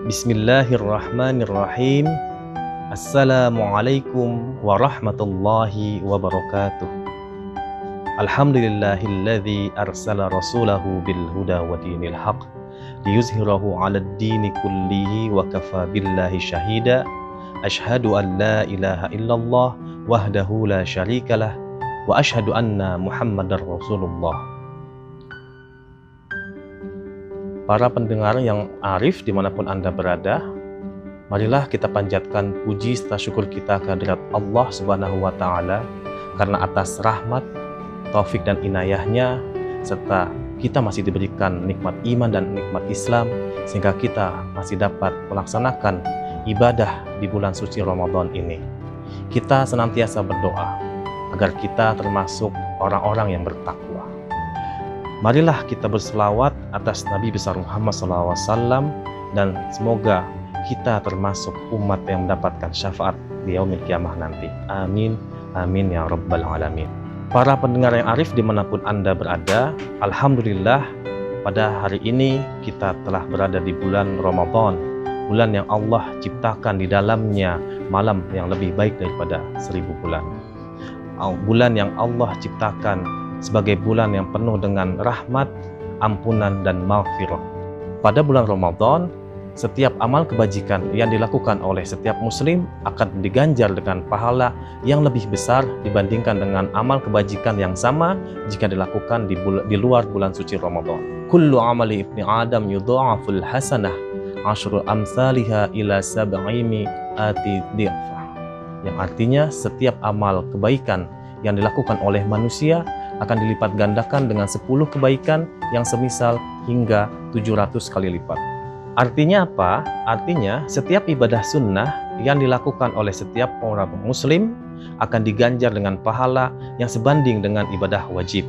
Bismillahirrahmanirrahim. Assalamualaikum warahmatullahi wabarakatuh. Alhamdulillahilladzi arsala rasulahu bil huda wa dinil haq liyuzhirahu 'alad dini kullihi wa kafa billahi syahida. Asyhadu an la ilaha illallah wahdahu la syarikalah wa asyhadu anna Muhammadar Rasulullah. Para pendengar yang arif dimanapun Anda berada, marilah kita panjatkan puji serta syukur kita kehadirat Allah Subhanahu wa Ta'ala karena atas rahmat, taufik dan inayahnya, serta kita masih diberikan nikmat iman dan nikmat Islam, sehingga kita masih dapat melaksanakan ibadah di bulan suci Ramadan ini. Kita senantiasa berdoa agar kita termasuk orang-orang yang bertakwa. Marilah kita berselawat atas Nabi besar Muhammad SAW, dan semoga kita termasuk umat yang mendapatkan syafaat di yaumil kiamah nanti. Amin, amin ya rabbal alamin. Para pendengar yang arif dimanapun Anda berada, alhamdulillah pada hari ini kita telah berada di bulan Ramadan, bulan yang Allah ciptakan di dalamnya malam yang lebih baik daripada 1000 bulan. Bulan yang Allah ciptakan sebagai bulan yang penuh dengan rahmat, ampunan, dan maghfirah. Pada bulan Ramadan, setiap amal kebajikan yang dilakukan oleh setiap muslim akan diganjar dengan pahala yang lebih besar dibandingkan dengan amal kebajikan yang sama jika dilakukan di luar bulan suci Ramadan. Kullu amali ibni Adam yudha'aful hasanah asyru amsalihha ila sab'imi ati dhi'fah. Yang artinya setiap amal kebaikan yang dilakukan oleh manusia akan dilipat gandakan dengan 10 kebaikan yang semisal hingga 700 kali lipat. Artinya apa? Artinya setiap ibadah sunnah yang dilakukan oleh setiap orang muslim akan diganjar dengan pahala yang sebanding dengan ibadah wajib.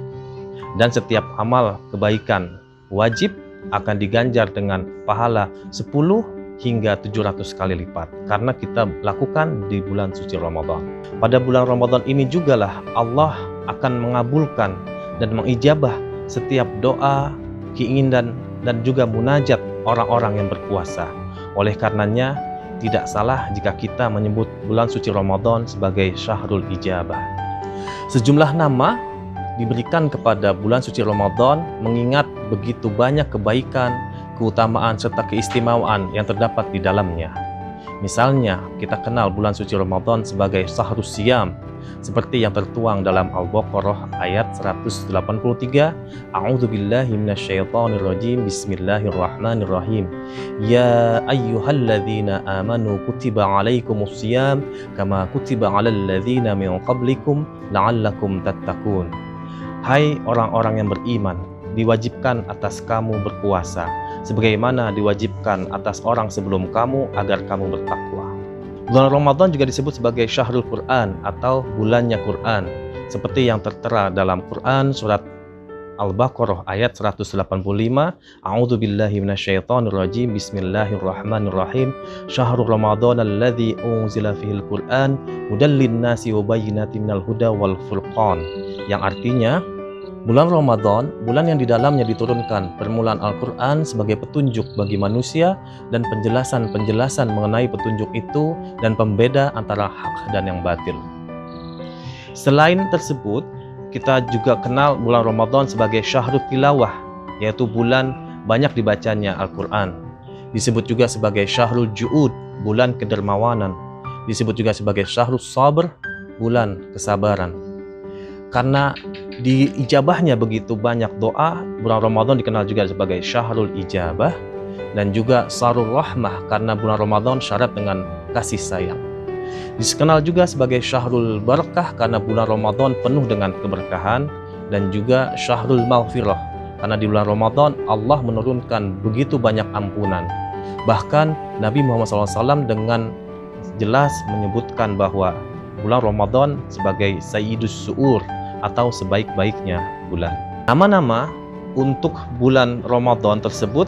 Dan setiap amal kebaikan wajib akan diganjar dengan pahala 10 hingga 700 kali lipat karena kita lakukan di bulan suci Ramadan. Pada bulan Ramadan ini jugalah Allah akan mengabulkan dan mengijabah setiap doa, keinginan, dan juga munajat orang-orang yang berpuasa. Oleh karenanya, tidak salah jika kita menyebut bulan suci Ramadan sebagai Syahrul Ijabah. Sejumlah nama diberikan kepada bulan suci Ramadan mengingat begitu banyak kebaikan, keutamaan, serta keistimewaan yang terdapat di dalamnya. Misalnya, kita kenal bulan suci Ramadan sebagai Syahrus Siyam, seperti yang tertuang dalam Al-Baqarah ayat 183. A'udzubillahi minasyaitonirrajim. Bismillahirrahmanirrahim. Ya ayyuhalladzina amanu kutiba alaikumus syiyam kama kutiba alal ladzina min qablikum la'allakum tattaqun. Hai orang-orang yang beriman, diwajibkan atas kamu berpuasa sebagaimana diwajibkan atas orang sebelum kamu agar kamu bertakwa. Bulan Ramadan juga disebut sebagai Syahrul Quran atau bulannya Quran, seperti yang tertera dalam Quran surat Al-Baqarah ayat 185. A'udzubillahi minasyaitonirrajim. Bismillahirrahmanirrahim. Syahrul Ramadan alladzi unzila fihil Quran hudal linnasi wa bayyinatin minal huda wal furqan. Yang artinya, bulan Ramadan, bulan yang di dalamnya diturunkan permulaan Al-Quran sebagai petunjuk bagi manusia dan penjelasan-penjelasan mengenai petunjuk itu dan pembeda antara hak dan yang batil. Selain tersebut, kita juga kenal bulan Ramadan sebagai Syahrul Tilawah, yaitu bulan banyak dibacanya Al-Quran. Disebut juga sebagai Syahrul Ju'ud, bulan kedermawanan. Disebut juga sebagai Syahrul Sabr, bulan kesabaran. Karena diijabahnya begitu banyak doa, bulan Ramadan dikenal juga sebagai Syahrul Ijabah dan juga Syahrul Rahmah karena bulan Ramadan syarat dengan kasih sayang. Dikenal juga sebagai Syahrul Barakah karena bulan Ramadan penuh dengan keberkahan, dan juga Syahrul Maghfirah karena di bulan Ramadan Allah menurunkan begitu banyak ampunan. Bahkan Nabi Muhammad SAW dengan jelas menyebutkan bahwa bulan Ramadan sebagai Sayyidus Su'ur atau sebaik-baiknya bulan. Nama-nama untuk bulan Ramadan tersebut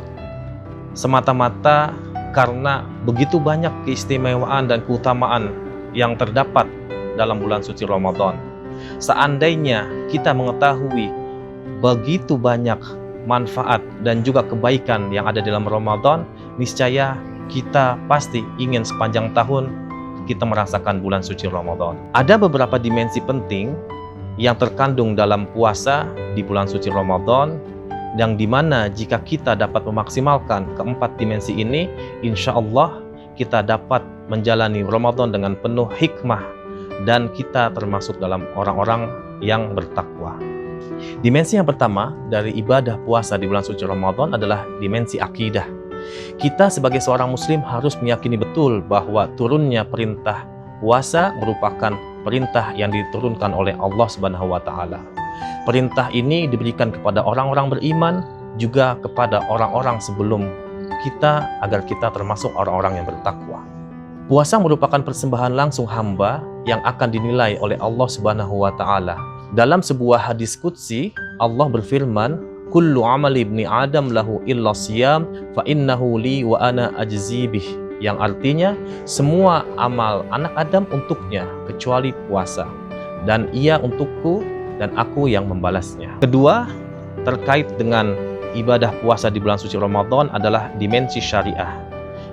semata-mata karena begitu banyak keistimewaan dan keutamaan yang terdapat dalam bulan suci Ramadan. Seandainya kita mengetahui begitu banyak manfaat dan juga kebaikan yang ada dalam Ramadan, niscaya kita pasti ingin sepanjang tahun kita merasakan bulan suci Ramadan. Ada beberapa dimensi penting yang terkandung dalam puasa di bulan suci Ramadan, yang dimana jika kita dapat memaksimalkan keempat dimensi ini, insya Allah kita dapat menjalani Ramadan dengan penuh hikmah dan kita termasuk dalam orang-orang yang bertakwa. Dimensi yang pertama dari ibadah puasa di bulan suci Ramadan adalah dimensi akidah. Kita sebagai seorang muslim harus meyakini betul bahwa turunnya perintah puasa merupakan perintah yang diturunkan oleh Allah Subhanahu wa taala. Perintah ini diberikan kepada orang-orang beriman, juga kepada orang-orang sebelum kita, agar kita termasuk orang-orang yang bertakwa. Puasa merupakan persembahan langsung hamba yang akan dinilai oleh Allah Subhanahu wa taala. Dalam sebuah hadis qudsi, Allah berfirman, "Kullu amali ibni Adam lahu illa siyam fa innahu li wa ana ajzi bih." Yang artinya, semua amal anak Adam untuknya kecuali puasa, dan ia untukku dan aku yang membalasnya. Kedua, terkait dengan ibadah puasa di bulan suci Ramadan adalah dimensi syariah.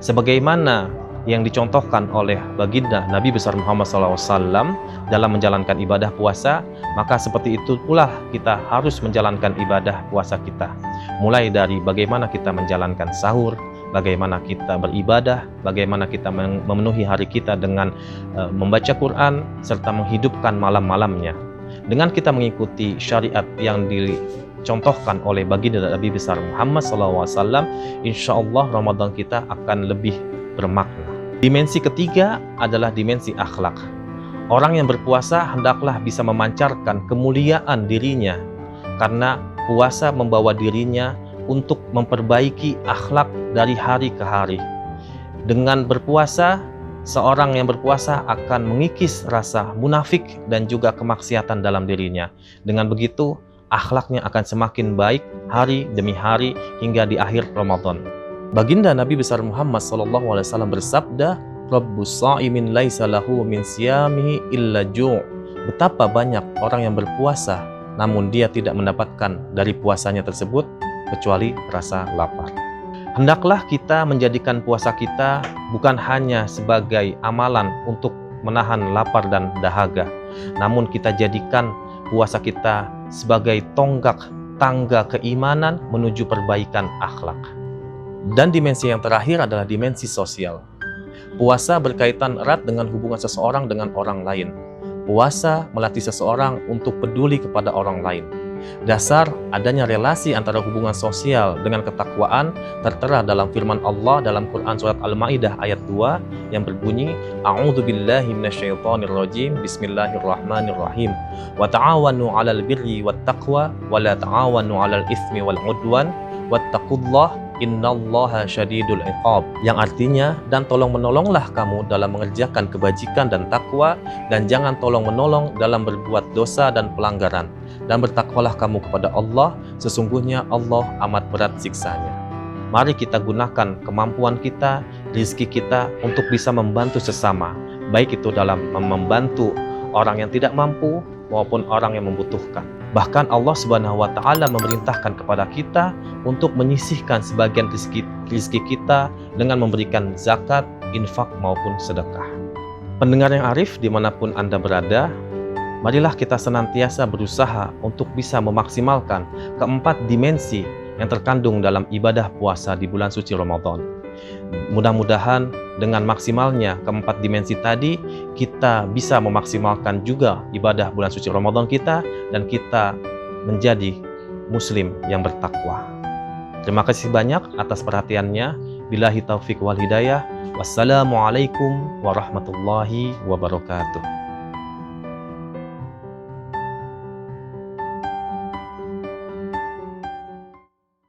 Sebagaimana yang dicontohkan oleh baginda Nabi besar Muhammad SAW dalam menjalankan ibadah puasa, maka seperti itu pula kita harus menjalankan ibadah puasa kita. Mulai dari bagaimana kita menjalankan sahur, bagaimana kita beribadah, bagaimana kita memenuhi hari kita dengan membaca Quran, serta menghidupkan malam-malamnya. Dengan kita mengikuti syariat yang dicontohkan oleh baginda Nabi besar Muhammad SAW, insya Allah Ramadan kita akan lebih bermakna. Dimensi ketiga adalah dimensi akhlak. Orang yang berpuasa hendaklah bisa memancarkan kemuliaan dirinya, karena puasa membawa dirinya untuk memperbaiki akhlak dari hari ke hari. Dengan berpuasa, seorang yang berpuasa akan mengikis rasa munafik dan juga kemaksiatan dalam dirinya. Dengan begitu, akhlaknya akan semakin baik hari demi hari hingga di akhir Ramadan. Baginda Nabi besar Muhammad SAW bersabda, "Rabbus sha'imin laisa lahu min siyamihi illa ju'." Betapa banyak orang yang berpuasa namun dia tidak mendapatkan dari puasanya tersebut kecuali rasa lapar. Hendaklah kita menjadikan puasa kita bukan hanya sebagai amalan untuk menahan lapar dan dahaga, namun kita jadikan puasa kita sebagai tonggak tangga keimanan menuju perbaikan akhlak. Dan dimensi yang terakhir adalah dimensi sosial. Puasa berkaitan erat dengan hubungan seseorang dengan orang lain. Puasa melatih seseorang untuk peduli kepada orang lain. Dasar adanya relasi antara hubungan sosial dengan ketakwaan tertera dalam firman Allah dalam Quran surat Al-Maidah ayat 2 yang berbunyi, "A'udzubillahi minasyaitonirrajim. Bismillahirrahmanirrahim. Wa ta'awanu 'alal birri wat taqwa wa la ta'awanu 'alal itsmi wal 'udwan wattaqullaha innallaha syadidul iqab." Yang artinya, dan tolong menolonglah kamu dalam mengerjakan kebajikan dan takwa, dan jangan tolong menolong dalam berbuat dosa dan pelanggaran, dan bertakwalah kamu kepada Allah, sesungguhnya Allah amat berat siksanya. Mari kita gunakan kemampuan kita, rezeki kita untuk bisa membantu sesama, baik itu dalam membantu orang yang tidak mampu maupun orang yang membutuhkan. Bahkan Allah Subhanahu wa taala memerintahkan kepada kita untuk menyisihkan sebagian rezeki kita dengan memberikan zakat, infak maupun sedekah. Pendengar yang arif dimanapun Anda berada, marilah kita senantiasa berusaha untuk bisa memaksimalkan keempat dimensi yang terkandung dalam ibadah puasa di bulan suci Ramadan. Mudah-mudahan dengan maksimalnya keempat dimensi tadi, kita bisa memaksimalkan juga ibadah bulan suci Ramadan kita, dan kita menjadi muslim yang bertakwa. Terima kasih banyak atas perhatiannya. Billahi taufik wal hidayah. Wassalamualaikum warahmatullahi wabarakatuh.